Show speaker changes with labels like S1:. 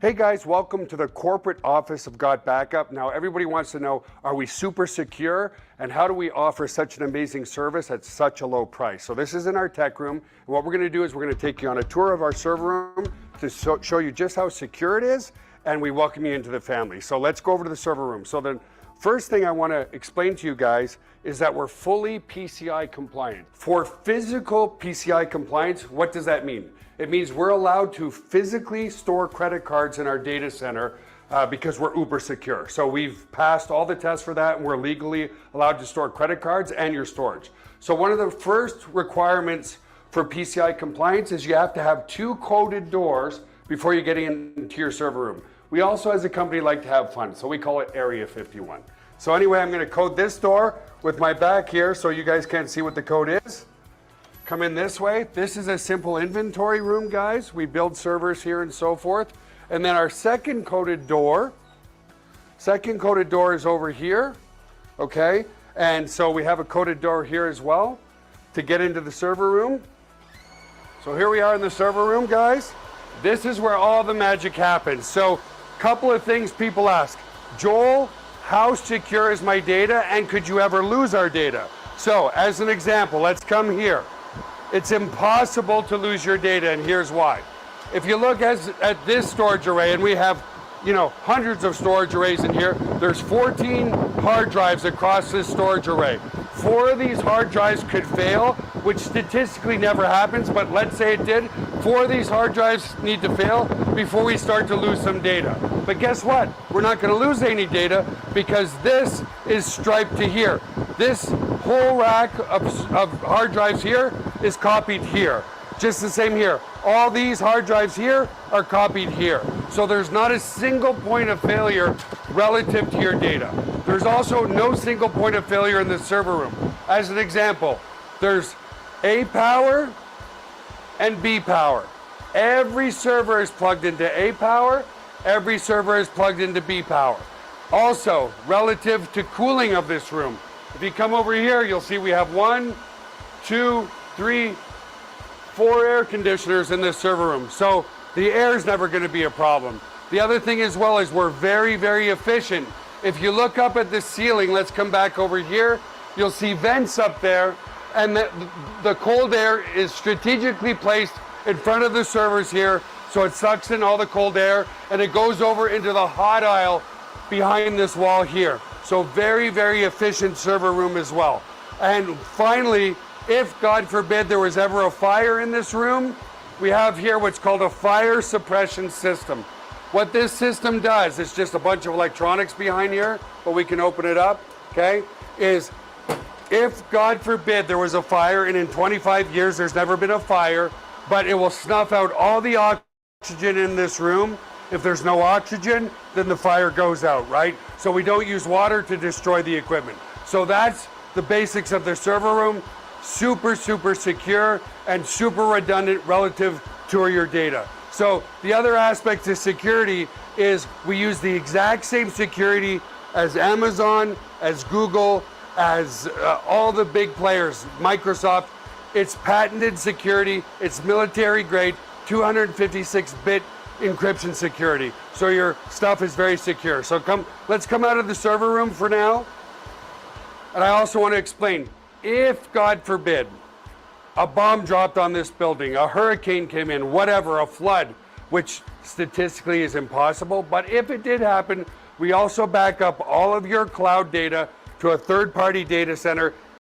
S1: Hey guys, welcome to the corporate office of Gotbackup. Now everybody wants to know, are we super secure and how do we offer such an amazing service at such a low price? So this is in our tech room, and what we're going to do is we're going to take you on a tour of our server room to show you just how secure it is, and we welcome you into the family. So let's go over to the server room. So the first thing I want to explain to you guys is that we're fully PCI compliant. For physical PCI compliance, what does that mean? It means we're allowed to physically store credit cards in our data center because we're uber secure. So we've passed all the tests for that, and we're legally allowed to store credit cards and your storage. So one of the first requirements for PCI compliance is you have to have 2 coded doors before you get into your server room. We also, as a company, like to have fun, so we call it Area 51. So anyway, I'm going to code this door with my back here so you guys can't see what the code is. Come in this way. This is a simple inventory room, guys. We build servers here and so forth. And then our second coded door is over here, okay? And so we have a coded door here as well to get into the server room. So here we are in the server room, guys. This is where all the magic happens. So couple of things people ask. Joel, how secure is my data, and could you ever lose our data? So as an example, let's come here. It's impossible to lose your data, and here's why. If you look at this storage array, and we have, hundreds of storage arrays in here, there's 14 hard drives across this storage array. 4 of these hard drives could fail, which statistically never happens, but let's say it did. 4 of these hard drives need to fail before we start to lose some data. But guess what? We're not going to lose any data because this is striped to here. This whole rack of hard drives here is copied here. Just the same here. All these hard drives here are copied here. So there's not a single point of failure relative to your data. There's also no single point of failure in the server room. As an example, there's A power and B power. Every server is plugged into A power. Every server is plugged into B power. Also, relative to cooling of this room, if you come over here, you'll see we have 1, 2, 3, 4 air conditioners in this server room. So the air is never going to be a problem. The other thing as well is we're very, very efficient. If you look up at the ceiling, let's come back over here, you'll see vents up there, and the cold air is strategically placed in front of the servers here, so it sucks in all the cold air, and it goes over into the hot aisle behind this wall here. So very, very efficient server room as well. And finally, if God forbid there was ever a fire in this room, we have here what's called a fire suppression system. What this system does, it's just a bunch of electronics behind here, but we can open it up, okay, is if God forbid there was a fire, and in 25 years there's never been a fire, but it will snuff out all the oxygen in this room. If there's no oxygen, then the fire goes out, right? So we don't use water to destroy the equipment. So that's the basics of the server room. Super, super secure and super redundant relative to your data. So the other aspect to security is we use the exact same security as Amazon, as Google, as all the big players, Microsoft. It's patented security, it's military grade, 256-bit encryption security. So your stuff is very secure. So let's come out of the server room for now. And I also want to explain, if God forbid a bomb dropped on this building, a hurricane came in, whatever, a flood, which statistically is impossible, but if it did happen, we also back up all of your cloud data to a third-party data center